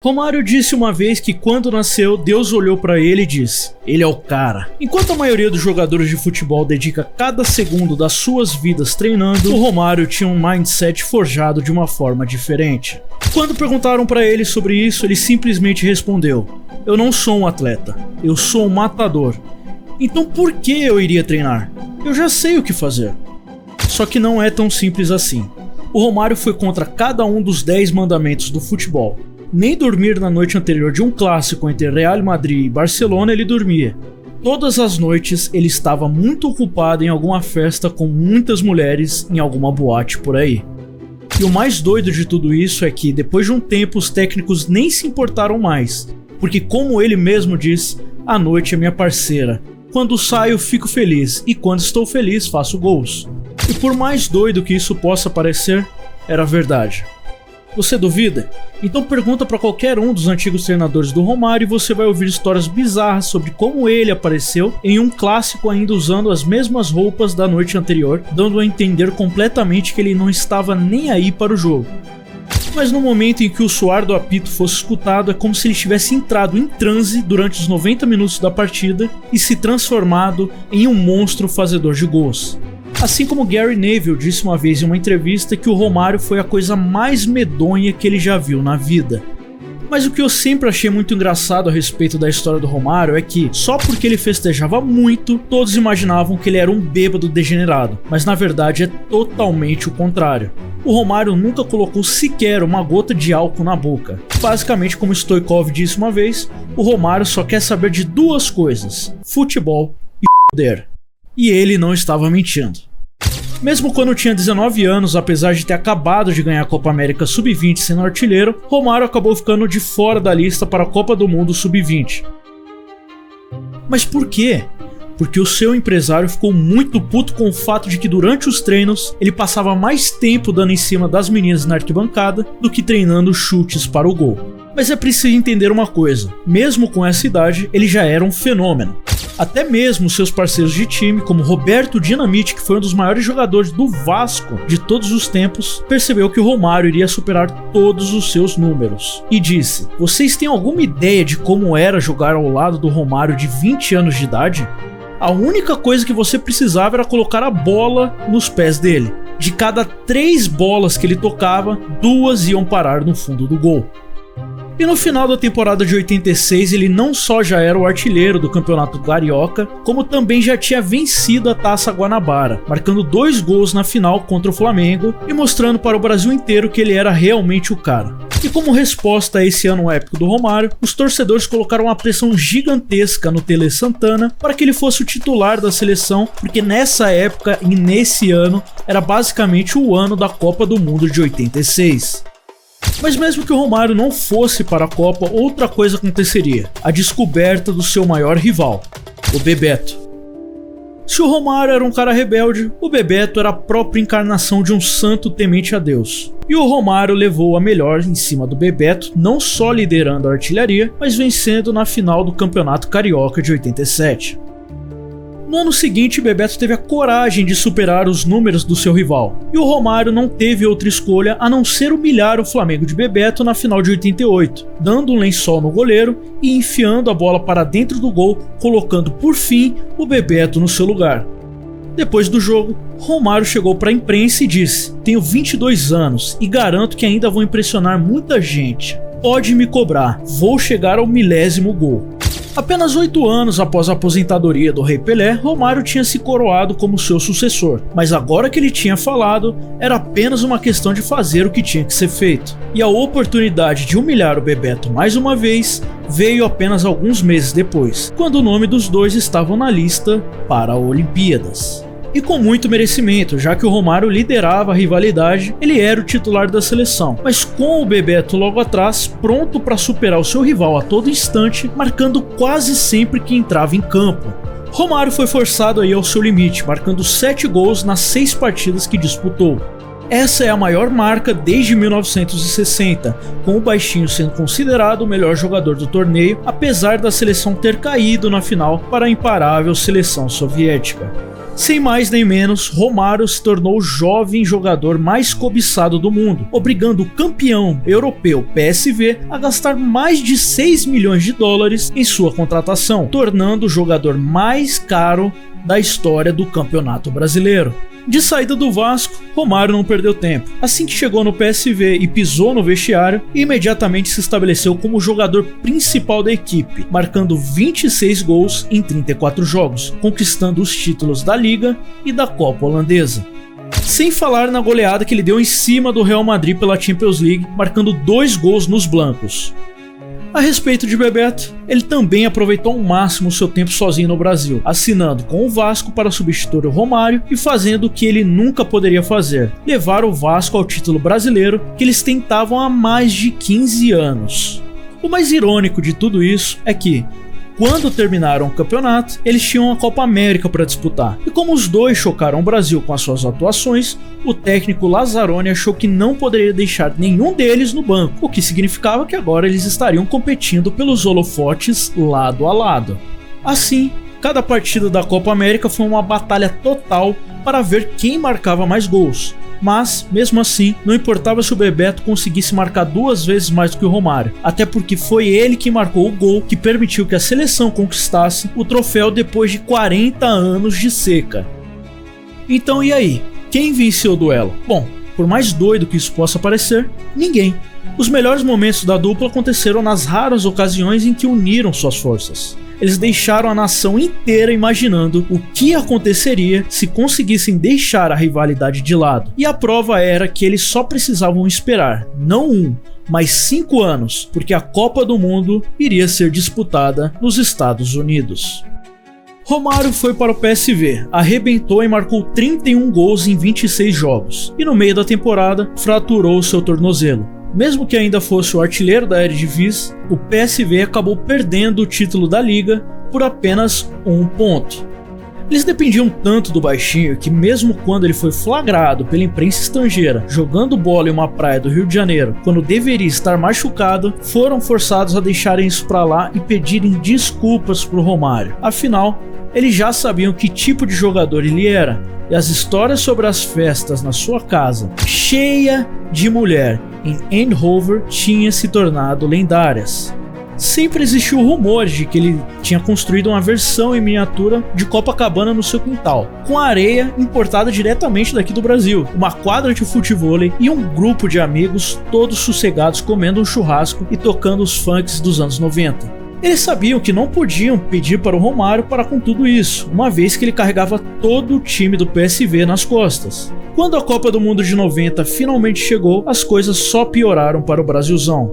Romário disse uma vez que quando nasceu, Deus olhou para ele e disse: ele é o cara. Enquanto a maioria dos jogadores de futebol dedica cada segundo das suas vidas treinando, o Romário tinha um mindset forjado de uma forma diferente. Quando perguntaram para ele sobre isso, ele simplesmente respondeu: eu não sou um atleta, eu sou um matador. Então por que eu iria treinar? Eu já sei o que fazer. Só que não é tão simples assim. O Romário foi contra cada um dos 10 mandamentos do futebol. Nem dormir na noite anterior de um clássico entre Real Madrid e Barcelona ele dormia. Todas as noites ele estava muito ocupado em alguma festa com muitas mulheres em alguma boate por aí. E o mais doido de tudo isso é que depois de um tempo os técnicos nem se importaram mais, porque como ele mesmo diz, a noite é minha parceira. Quando saio fico feliz e quando estou feliz faço gols. E por mais doido que isso possa parecer, era verdade. Você duvida? Então pergunta para qualquer um dos antigos treinadores do Romário e você vai ouvir histórias bizarras sobre como ele apareceu em um clássico ainda usando as mesmas roupas da noite anterior, dando a entender completamente que ele não estava nem aí para o jogo. Mas no momento em que o soar do apito fosse escutado, é como se ele tivesse entrado em transe durante os 90 minutos da partida e se transformado em um monstro fazedor de gols. Assim como Gary Neville disse uma vez em uma entrevista que o Romário foi a coisa mais medonha que ele já viu na vida. Mas o que eu sempre achei muito engraçado a respeito da história do Romário é que, só porque ele festejava muito, todos imaginavam que ele era um bêbado degenerado, mas na verdade é totalmente o contrário. O Romário nunca colocou sequer uma gota de álcool na boca. Basicamente, como Stoichkov disse uma vez, o Romário só quer saber de duas coisas: futebol e poder. E ele não estava mentindo. Mesmo quando tinha 19 anos, apesar de ter acabado de ganhar a Copa América Sub-20 sendo artilheiro, Romário acabou ficando de fora da lista para a Copa do Mundo Sub-20. Mas por quê? Porque o seu empresário ficou muito puto com o fato de que durante os treinos ele passava mais tempo dando em cima das meninas na arquibancada do que treinando chutes para o gol. Mas é preciso entender uma coisa: mesmo com essa idade, ele já era um fenômeno. Até mesmo seus parceiros de time, como Roberto Dinamite, que foi um dos maiores jogadores do Vasco de todos os tempos, percebeu que o Romário iria superar todos os seus números. E disse: vocês têm alguma ideia de como era jogar ao lado do Romário de 20 anos de idade? A única coisa que você precisava era colocar a bola nos pés dele. De cada 3 bolas que ele tocava, 2 iam parar no fundo do gol. E no final da temporada de 86 ele não só já era o artilheiro do Campeonato Carioca, como também já tinha vencido a Taça Guanabara, marcando 2 gols na final contra o Flamengo e mostrando para o Brasil inteiro que ele era realmente o cara. E como resposta a esse ano épico do Romário, os torcedores colocaram uma pressão gigantesca no Tele Santana para que ele fosse o titular da seleção, porque nessa época e nesse ano era basicamente o ano da Copa do Mundo de 86. Mas mesmo que o Romário não fosse para a Copa, outra coisa aconteceria: a descoberta do seu maior rival, o Bebeto. Se o Romário era um cara rebelde, o Bebeto era a própria encarnação de um santo temente a Deus. E o Romário levou a melhor em cima do Bebeto, não só liderando a artilharia, mas vencendo na final do Campeonato Carioca de 87. No ano seguinte, Bebeto teve a coragem de superar os números do seu rival, e o Romário não teve outra escolha a não ser humilhar o Flamengo de Bebeto na final de 88, dando um lençol no goleiro e enfiando a bola para dentro do gol, colocando por fim o Bebeto no seu lugar. Depois do jogo, Romário chegou para a imprensa e disse: tenho 22 anos e garanto que ainda vou impressionar muita gente. Pode me cobrar, vou chegar ao 1000º gol. Apenas 8 anos após a aposentadoria do Rei Pelé, Romário tinha se coroado como seu sucessor, mas agora que ele tinha falado, era apenas uma questão de fazer o que tinha que ser feito. E a oportunidade de humilhar o Bebeto mais uma vez veio apenas alguns meses depois, quando o nome dos dois estavam na lista para Olimpíadas. E com muito merecimento, já que o Romário liderava a rivalidade, ele era o titular da seleção, mas com o Bebeto logo atrás, pronto para superar o seu rival a todo instante, marcando quase sempre que entrava em campo. Romário foi forçado aí ao seu limite, marcando 7 gols nas 6 partidas que disputou. Essa é a maior marca desde 1960, com o baixinho sendo considerado o melhor jogador do torneio, apesar da seleção ter caído na final para a imparável seleção soviética. Sem mais nem menos, Romário se tornou o jovem jogador mais cobiçado do mundo, obrigando o campeão europeu PSV a gastar mais de 6 milhões de dólares em sua contratação, tornando o jogador mais caro da história do Campeonato Brasileiro. De saída do Vasco, Romário não perdeu tempo. Assim que chegou no PSV e pisou no vestiário, imediatamente se estabeleceu como o jogador principal da equipe, marcando 26 gols em 34 jogos, conquistando os títulos da Liga e da Copa Holandesa. Sem falar na goleada que ele deu em cima do Real Madrid pela Champions League, marcando 2 gols nos blancos. A respeito de Bebeto, ele também aproveitou ao máximo o seu tempo sozinho no Brasil, assinando com o Vasco para substituir o Romário e fazendo o que ele nunca poderia fazer, levar o Vasco ao título brasileiro que eles tentavam há mais de 15 anos. O mais irônico de tudo isso é que, quando terminaram o campeonato, eles tinham a Copa América para disputar. E como os dois chocaram o Brasil com as suas atuações, o técnico Lazzaroni achou que não poderia deixar nenhum deles no banco, o que significava que agora eles estariam competindo pelos holofotes lado a lado. Assim, cada partida da Copa América foi uma batalha total para ver quem marcava mais gols. Mas, mesmo assim, não importava se o Bebeto conseguisse marcar 2 vezes mais do que o Romário, até porque foi ele que marcou o gol que permitiu que a seleção conquistasse o troféu depois de 40 anos de seca. Então e aí? Quem venceu o duelo? Bom, por mais doido que isso possa parecer, ninguém. Os melhores momentos da dupla aconteceram nas raras ocasiões em que uniram suas forças. Eles deixaram a nação inteira imaginando o que aconteceria se conseguissem deixar a rivalidade de lado. E a prova era que eles só precisavam esperar, não 1, mas 5 anos, porque a Copa do Mundo iria ser disputada nos Estados Unidos. Romário foi para o PSV, arrebentou e marcou 31 gols em 26 jogos, e no meio da temporada fraturou seu tornozelo. Mesmo que ainda fosse o artilheiro da Eredivisie, o PSV acabou perdendo o título da Liga por apenas 1 ponto. Eles dependiam tanto do baixinho que, mesmo quando ele foi flagrado pela imprensa estrangeira jogando bola em uma praia do Rio de Janeiro, quando deveria estar machucado, foram forçados a deixarem isso pra lá e pedirem desculpas pro Romário. Afinal, eles já sabiam que tipo de jogador ele era, e as histórias sobre as festas na sua casa, cheia de mulher, em Eindhoven, tinham se tornado lendárias. Sempre existiu rumores de que ele tinha construído uma versão em miniatura de Copacabana no seu quintal, com areia importada diretamente daqui do Brasil, uma quadra de futevôlei e um grupo de amigos todos sossegados comendo um churrasco e tocando os funks dos anos 90. Eles sabiam que não podiam pedir para o Romário parar com tudo isso, uma vez que ele carregava todo o time do PSV nas costas. Quando a Copa do Mundo de 90 finalmente chegou, as coisas só pioraram para o Brasilzão.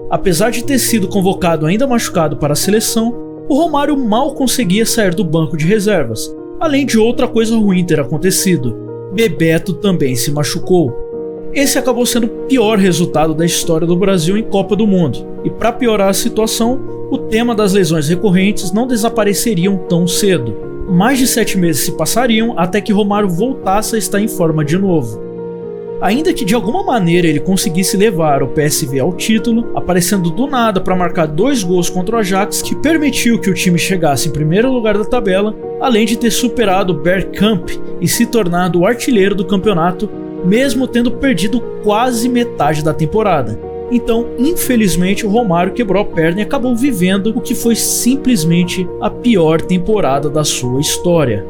Apesar de ter sido convocado ainda machucado para a seleção, o Romário mal conseguia sair do banco de reservas, além de outra coisa ruim ter acontecido: Bebeto também se machucou. Esse acabou sendo o pior resultado da história do Brasil em Copa do Mundo, e para piorar a situação, o tema das lesões recorrentes não desapareceriam tão cedo. Mais de 7 meses se passariam até que Romário voltasse a estar em forma de novo. Ainda que de alguma maneira ele conseguisse levar o PSV ao título, aparecendo do nada para marcar 2 gols contra o Ajax, que permitiu que o time chegasse em primeiro lugar da tabela, além de ter superado o Bergkamp e se tornado o artilheiro do campeonato, mesmo tendo perdido quase metade da temporada. Então, infelizmente, o Romário quebrou a perna e acabou vivendo o que foi simplesmente a pior temporada da sua história.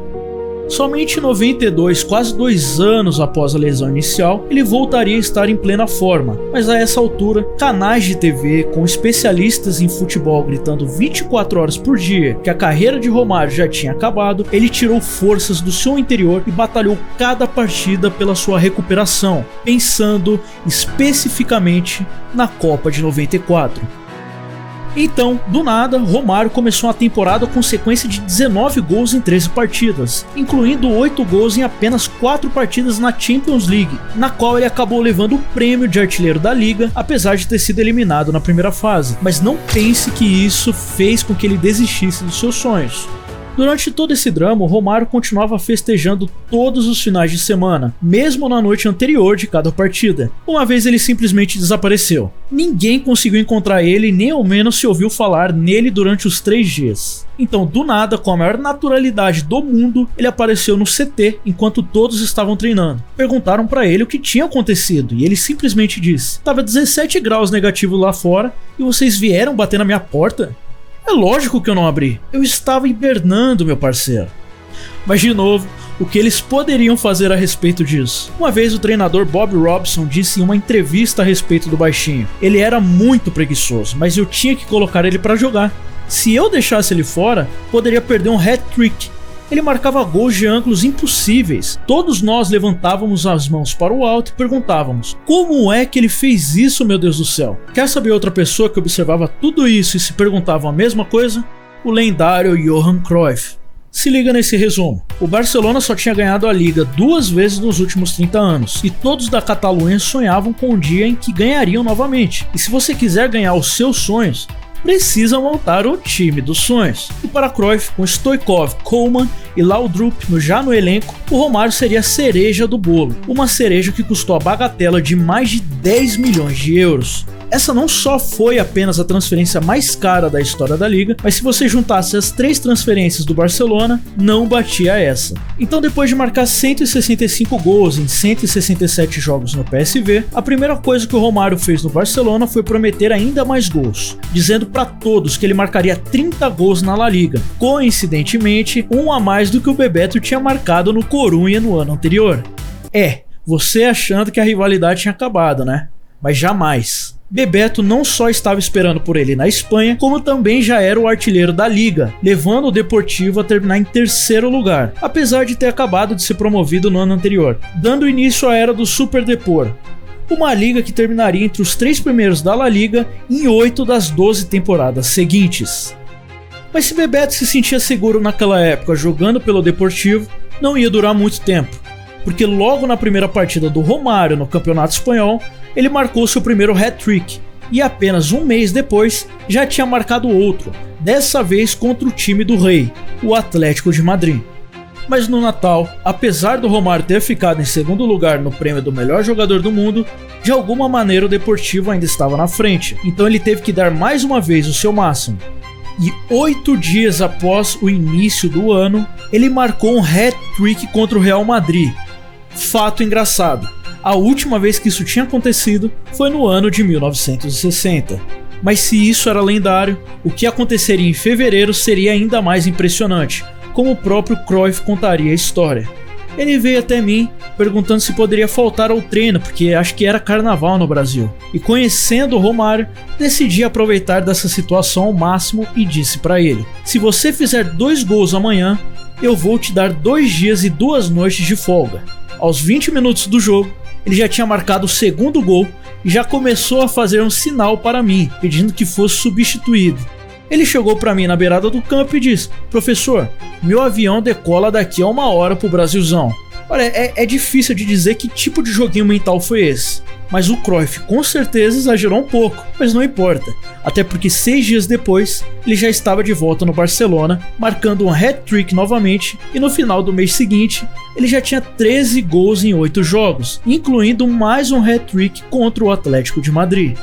Somente em 92, quase 2 anos após a lesão inicial, ele voltaria a estar em plena forma, mas a essa altura, canais de TV com especialistas em futebol gritando 24 horas por dia que a carreira de Romário já tinha acabado, ele tirou forças do seu interior e batalhou cada partida pela sua recuperação, pensando especificamente na Copa de 94. Então, do nada, Romário começou a temporada com sequência de 19 gols em 13 partidas, incluindo 8 gols em apenas 4 partidas na Champions League, na qual ele acabou levando o prêmio de artilheiro da liga, apesar de ter sido eliminado na primeira fase. Mas não pense que isso fez com que ele desistisse dos seus sonhos. Durante todo esse drama, o Romário continuava festejando todos os finais de semana, mesmo na noite anterior de cada partida. Uma vez ele simplesmente desapareceu. Ninguém conseguiu encontrar ele, nem ao menos se ouviu falar nele durante os 3 dias. Então, do nada, com a maior naturalidade do mundo, ele apareceu no CT enquanto todos estavam treinando. Perguntaram pra ele o que tinha acontecido e ele simplesmente disse: "Tava 17 graus negativo lá fora e vocês vieram bater na minha porta? É lógico que eu não abri. Eu estava hibernando, meu parceiro." Mas de novo, o que eles poderiam fazer a respeito disso? Uma vez o treinador Bob Robson disse em uma entrevista a respeito do baixinho: "Ele era muito preguiçoso, mas eu tinha que colocar ele para jogar. Se eu deixasse ele fora, poderia perder um hat-trick. Ele marcava gols de ângulos impossíveis. Todos nós levantávamos as mãos para o alto e perguntávamos: como é que ele fez isso, meu Deus do céu?" Quer saber outra pessoa que observava tudo isso e se perguntava a mesma coisa? O lendário Johan Cruyff. Se liga nesse resumo. O Barcelona só tinha ganhado a Liga 2 vezes nos últimos 30 anos, e todos da Catalunha sonhavam com o dia em que ganhariam novamente. E se você quiser ganhar os seus sonhos, precisa montar o time dos sonhos. E para Cruyff, com Stoichkov, Koeman e Laudrup já no elenco, o Romário seria a cereja do bolo. Uma cereja que custou a bagatela de mais de 10 milhões de euros. Essa não só foi apenas a transferência mais cara da história da liga, mas se você juntasse as 3 transferências do Barcelona, não batia essa. Então, depois de marcar 165 gols em 167 jogos no PSV, a primeira coisa que o Romário fez no Barcelona foi prometer ainda mais gols, dizendo para todos que ele marcaria 30 gols na La Liga, coincidentemente um a mais do que o Bebeto tinha marcado no Coruña no ano anterior. Você achando que a rivalidade tinha acabado, né? Mas jamais. Bebeto não só estava esperando por ele na Espanha, como também já era o artilheiro da liga, levando o Deportivo a terminar em 3º lugar, apesar de ter acabado de ser promovido no ano anterior, dando início à era do Super Depor, uma liga que terminaria entre os 3 primeiros da La Liga em 8 das 12 temporadas seguintes. Mas se Bebeto se sentia seguro naquela época jogando pelo Deportivo, não ia durar muito tempo, porque logo na primeira partida do Romário no Campeonato Espanhol, ele marcou seu primeiro hat-trick, e apenas um mês depois já tinha marcado outro, dessa vez contra o time do Rei, o Atlético de Madrid. Mas no Natal, apesar do Romário ter ficado em 2º lugar no prêmio do melhor jogador do mundo, de alguma maneira o Deportivo ainda estava na frente, então ele teve que dar mais uma vez o seu máximo. E 8 dias após o início do ano, ele marcou um hat-trick contra o Real Madrid. Fato engraçado, a última vez que isso tinha acontecido foi no ano de 1960. Mas se isso era lendário, o que aconteceria em fevereiro seria ainda mais impressionante, como o próprio Cruyff contaria a história. Ele veio até mim perguntando se poderia faltar ao treino, porque acho que era carnaval no Brasil. E conhecendo o Romário, decidi aproveitar dessa situação ao máximo e disse para ele: "Se você fizer 2 gols amanhã, eu vou te dar 2 dias e 2 noites de folga." Aos 20 minutos do jogo, ele já tinha marcado o 2º gol e já começou a fazer um sinal para mim, pedindo que fosse substituído. Ele chegou para mim na beirada do campo e disse: "Professor, meu avião decola daqui a 1 hora pro Brasilzão." Olha, é difícil de dizer que tipo de joguinho mental foi esse, mas o Cruyff com certeza exagerou um pouco, mas não importa, até porque 6 dias depois ele já estava de volta no Barcelona, marcando um hat-trick novamente, e no final do mês seguinte ele já tinha 13 gols em 8 jogos, incluindo mais um hat-trick contra o Atlético de Madrid.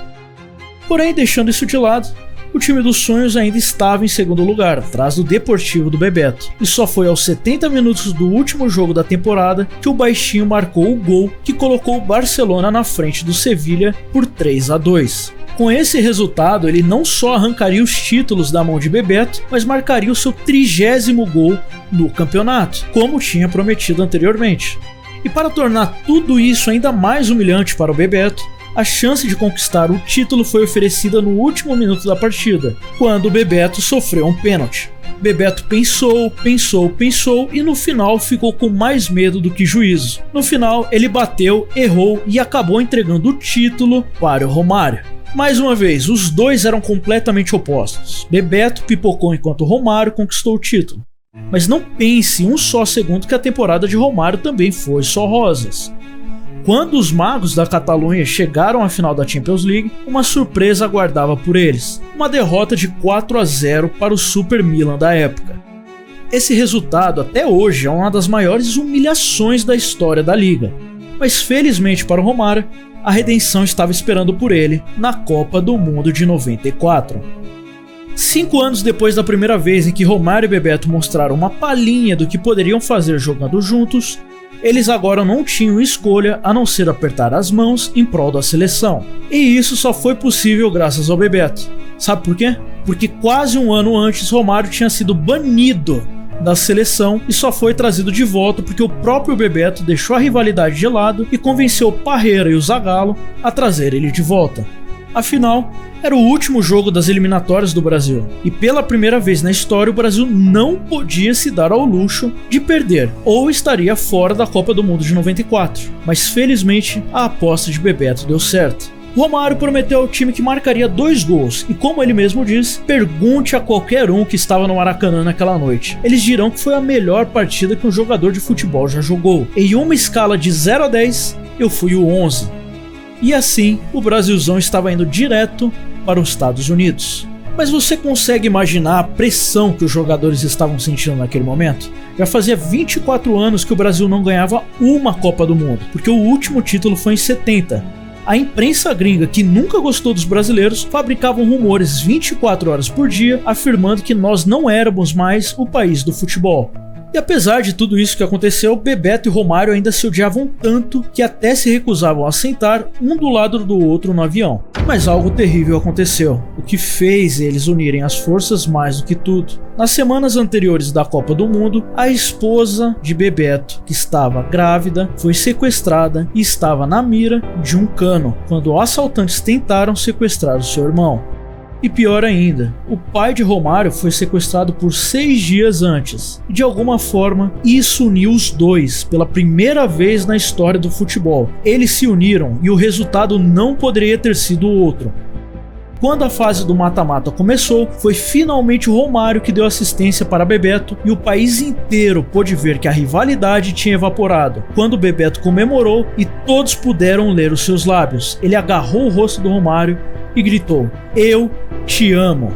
Porém, deixando isso de lado, o time dos sonhos ainda estava em 2º lugar, atrás do Deportivo do Bebeto, e só foi aos 70 minutos do último jogo da temporada que o baixinho marcou o gol que colocou o Barcelona na frente do Sevilla por 3-2. Com esse resultado, ele não só arrancaria os títulos da mão de Bebeto, mas marcaria o seu 30º gol no campeonato, como tinha prometido anteriormente. E para tornar tudo isso ainda mais humilhante para o Bebeto, a chance de conquistar o título foi oferecida no último minuto da partida, quando o Bebeto sofreu um pênalti. Bebeto pensou e no final ficou com mais medo do que juízo. No final, ele bateu, errou e acabou entregando o título para o Romário. Mais uma vez, os dois eram completamente opostos. Bebeto pipocou enquanto Romário conquistou o título. Mas não pense um só segundo que a temporada de Romário também foi só rosas. Quando os magos da Catalunha chegaram à final da Champions League, uma surpresa aguardava por eles: uma derrota de 4-0 para o Super Milan da época. Esse resultado até hoje é uma das maiores humilhações da história da liga, mas felizmente para o Romário, a redenção estava esperando por ele na Copa do Mundo de 94. 5 anos depois da primeira vez em que Romário e Bebeto mostraram uma palhinha do que poderiam fazer jogando juntos, eles agora não tinham escolha a não ser apertar as mãos em prol da seleção. E isso só foi possível graças ao Bebeto. Sabe por quê? Porque quase um ano antes Romário tinha sido banido da seleção e só foi trazido de volta porque o próprio Bebeto deixou a rivalidade de lado e convenceu Parreira e o Zagallo a trazer ele de volta. Afinal, era o último jogo das eliminatórias do Brasil e pela primeira vez na história o Brasil não podia se dar ao luxo de perder ou estaria fora da Copa do Mundo de 94, mas felizmente a aposta de Bebeto deu certo. Romário prometeu ao time que marcaria 2 gols e, como ele mesmo diz, pergunte a qualquer um que estava no Maracanã naquela noite. Eles dirão que foi a melhor partida que um jogador de futebol já jogou. Em uma escala de 0 a 10, eu fui o 11. E assim, o Brasilzão estava indo direto para os Estados Unidos. Mas você consegue imaginar a pressão que os jogadores estavam sentindo naquele momento? Já fazia 24 anos que o Brasil não ganhava uma Copa do Mundo, porque o último título foi em 70. A imprensa gringa, que nunca gostou dos brasileiros, fabricavam rumores 24 horas por dia, afirmando que nós não éramos mais o país do futebol. E apesar de tudo isso que aconteceu, Bebeto e Romário ainda se odiavam tanto que até se recusavam a sentar um do lado do outro no avião. Mas algo terrível aconteceu, o que fez eles unirem as forças mais do que tudo. Nas semanas anteriores da Copa do Mundo, a esposa de Bebeto, que estava grávida, foi sequestrada e estava na mira de um cano, quando assaltantes tentaram sequestrar o seu irmão. E pior ainda, o pai de Romário foi sequestrado por 6 dias antes. E de alguma forma, isso uniu os dois pela primeira vez na história do futebol. Eles se uniram e o resultado não poderia ter sido outro. Quando a fase do mata-mata começou, foi finalmente o Romário que deu assistência para Bebeto e o país inteiro pôde ver que a rivalidade tinha evaporado. Quando Bebeto comemorou e todos puderam ler os seus lábios, ele agarrou o rosto do Romário e gritou: "Eu te amo".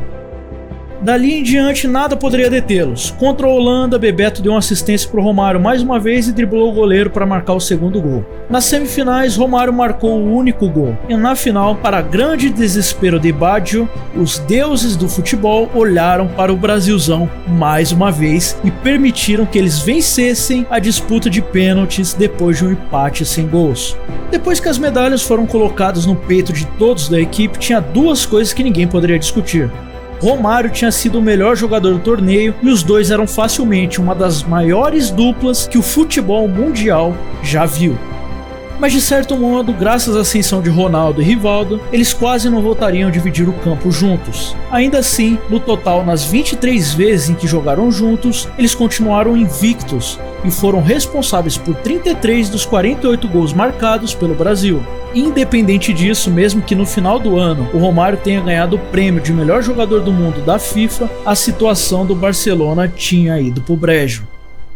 Dali em diante nada poderia detê-los. Contra a Holanda, Bebeto deu uma assistência para o Romário mais uma vez e driblou o goleiro para marcar o segundo gol. Nas semifinais, Romário marcou o único gol. E na final, para grande desespero de Baggio, os deuses do futebol olharam para o Brasilzão mais uma vez e permitiram que eles vencessem a disputa de pênaltis depois de um empate sem gols. Depois que as medalhas foram colocadas no peito de todos da equipe, tinha 2 coisas que ninguém poderia discutir. Romário tinha sido o melhor jogador do torneio e os dois eram facilmente uma das maiores duplas que o futebol mundial já viu. Mas de certo modo, graças à ascensão de Ronaldo e Rivaldo, eles quase não voltariam a dividir o campo juntos. Ainda assim, no total, nas 23 vezes em que jogaram juntos, eles continuaram invictos e foram responsáveis por 33 dos 48 gols marcados pelo Brasil. Independente disso, mesmo que no final do ano o Romário tenha ganhado o prêmio de melhor jogador do mundo da FIFA, a situação do Barcelona tinha ido pro brejo.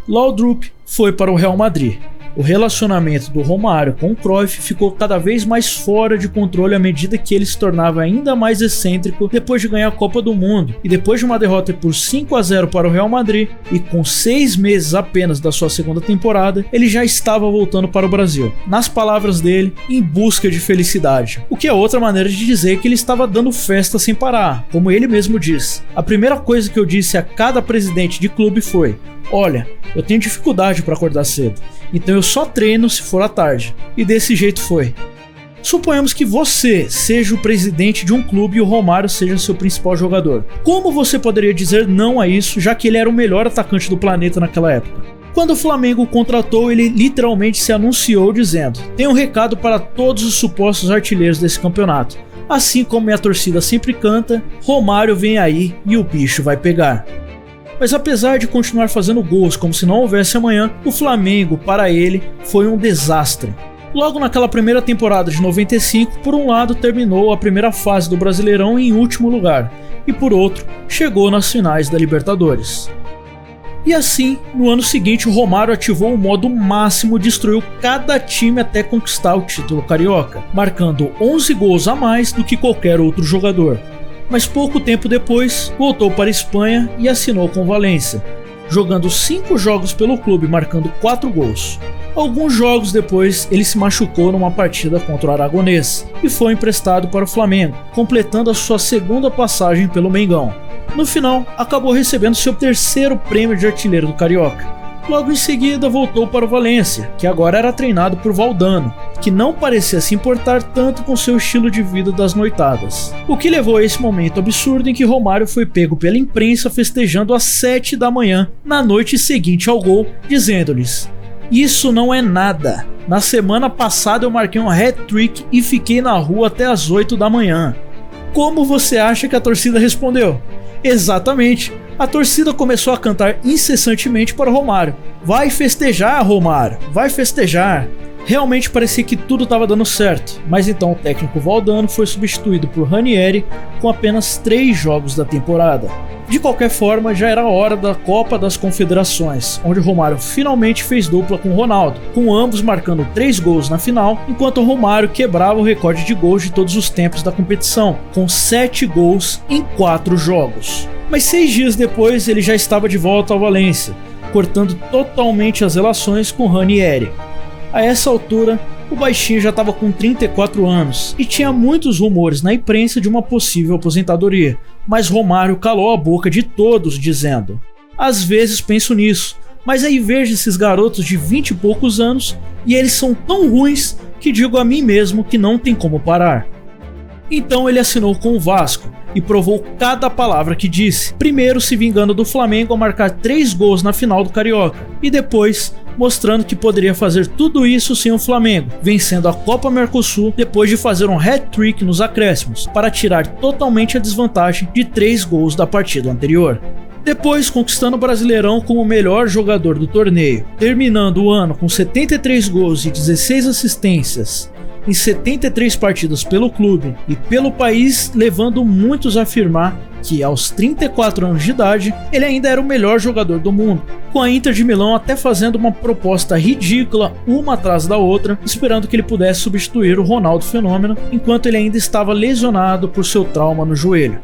Laudrup foi para o Real Madrid. O relacionamento do Romário com o Cruyff ficou cada vez mais fora de controle à medida que ele se tornava ainda mais excêntrico depois de ganhar a Copa do Mundo, e depois de uma derrota por 5 a 0 para o Real Madrid, e com 6 meses apenas da sua segunda temporada, ele já estava voltando para o Brasil, nas palavras dele, em busca de felicidade, o que é outra maneira de dizer que ele estava dando festa sem parar, como ele mesmo diz. A primeira coisa que eu disse a cada presidente de clube foi: "Olha, eu tenho dificuldade para acordar cedo, então eu só treino se for à tarde." E desse jeito foi. Suponhamos que você seja o presidente de um clube e o Romário seja seu principal jogador. Como você poderia dizer não a isso, já que ele era o melhor atacante do planeta naquela época? Quando o Flamengo o contratou, ele literalmente se anunciou dizendo: "Tenho um recado para todos os supostos artilheiros desse campeonato. Assim como minha torcida sempre canta, Romário vem aí e o bicho vai pegar." Mas apesar de continuar fazendo gols como se não houvesse amanhã, o Flamengo, para ele, foi um desastre. Logo naquela primeira temporada de 95, por um lado terminou a primeira fase do Brasileirão em último lugar, e por outro, chegou nas finais da Libertadores. E assim, no ano seguinte, o Romário ativou o modo máximo e destruiu cada time até conquistar o título carioca, marcando 11 gols a mais do que qualquer outro jogador. Mas pouco tempo depois, voltou para a Espanha e assinou com o Valência. jogando 5 jogos pelo clube, marcando 4 gols. Alguns jogos depois, ele se machucou numa partida contra o Aragonês e foi emprestado para o Flamengo, completando a sua segunda passagem pelo Mengão. No final, acabou recebendo seu terceiro prêmio de artilheiro do Carioca. Logo em seguida, voltou para o Valência, que agora era treinado por Valdano, que não parecia se importar tanto com seu estilo de vida das noitadas. O que levou a esse momento absurdo em que Romário foi pego pela imprensa festejando às 7 da manhã, na noite seguinte ao gol, dizendo-lhes: "Isso não é nada. Na semana passada eu marquei um hat-trick e fiquei na rua até às 8 da manhã." Como você acha que a torcida respondeu? Exatamente, a torcida começou a cantar incessantemente para Romário: "Vai festejar, Romário, vai festejar." Realmente parecia que tudo estava dando certo, mas então o técnico Valdano foi substituído por Ranieri com apenas 3 jogos da temporada. De qualquer forma, já era hora da Copa das Confederações, onde Romário finalmente fez dupla com Ronaldo, com ambos marcando 3 gols na final, enquanto Romário quebrava o recorde de gols de todos os tempos da competição, com 7 gols em 4 jogos. Mas 6 dias depois ele já estava de volta ao Valência, cortando totalmente as relações com Ranieri. A essa altura, o baixinho já estava com 34 anos e tinha muitos rumores na imprensa de uma possível aposentadoria, mas Romário calou a boca de todos dizendo: "Às vezes penso nisso, mas aí vejo esses garotos de 20 e poucos anos e eles são tão ruins que digo a mim mesmo que não tem como parar." Então ele assinou com o Vasco e provou cada palavra que disse, primeiro se vingando do Flamengo ao marcar 3 gols na final do Carioca, e depois mostrando que poderia fazer tudo isso sem o Flamengo, vencendo a Copa Mercosul depois de fazer um hat-trick nos acréscimos, para tirar totalmente a desvantagem de 3 gols da partida anterior. Depois conquistando o Brasileirão como o melhor jogador do torneio, terminando o ano com 73 gols e 16 assistências em 73 partidas pelo clube e pelo país, levando muitos a afirmar que aos 34 anos de idade ele ainda era o melhor jogador do mundo, com a Inter de Milão até fazendo uma proposta ridícula uma atrás da outra, esperando que ele pudesse substituir o Ronaldo Fenômeno, enquanto ele ainda estava lesionado por seu trauma no joelho.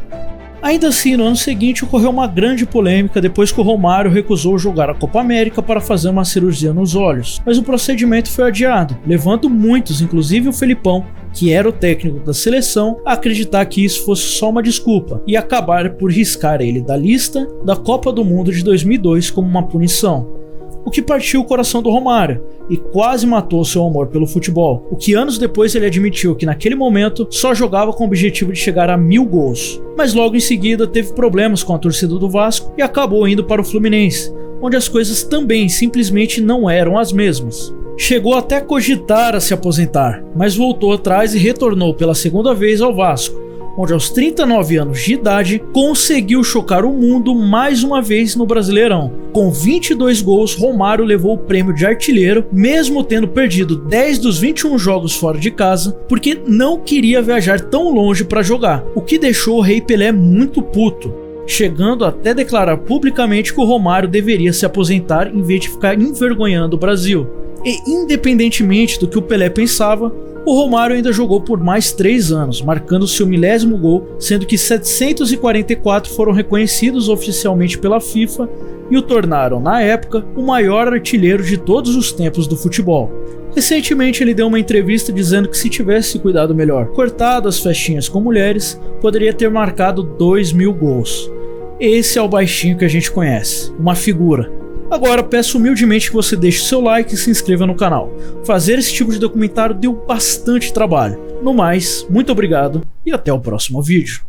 Ainda assim, no ano seguinte ocorreu uma grande polêmica depois que o Romário recusou jogar a Copa América para fazer uma cirurgia nos olhos, mas o procedimento foi adiado, levando muitos, inclusive o Felipão, que era o técnico da seleção, a acreditar que isso fosse só uma desculpa e acabar por riscar ele da lista da Copa do Mundo de 2002 como uma punição. O que partiu o coração do Romário e quase matou seu amor pelo futebol, o que anos depois ele admitiu que naquele momento só jogava com o objetivo de chegar a 1000 gols, mas logo em seguida teve problemas com a torcida do Vasco e acabou indo para o Fluminense, onde as coisas também simplesmente não eram as mesmas. Chegou até a cogitar a se aposentar, mas voltou atrás e retornou pela segunda vez ao Vasco, onde aos 39 anos de idade conseguiu chocar o mundo mais uma vez no Brasileirão. Com 22 gols, Romário levou o prêmio de artilheiro, mesmo tendo perdido 10 dos 21 jogos fora de casa, porque não queria viajar tão longe para jogar, o que deixou o Rei Pelé muito puto, chegando até declarar publicamente que o Romário deveria se aposentar em vez de ficar envergonhando o Brasil. E independentemente do que o Pelé pensava, o Romário ainda jogou por mais 3 anos, marcando seu 1000º gol, sendo que 744 foram reconhecidos oficialmente pela FIFA e o tornaram, na época, o maior artilheiro de todos os tempos do futebol. Recentemente ele deu uma entrevista dizendo que se tivesse cuidado melhor, cortado as festinhas com mulheres, poderia ter marcado 2000 gols. Esse é o baixinho que a gente conhece, uma figura. Agora peço humildemente que você deixe seu like e se inscreva no canal. Fazer esse tipo de documentário deu bastante trabalho. No mais, muito obrigado e até o próximo vídeo.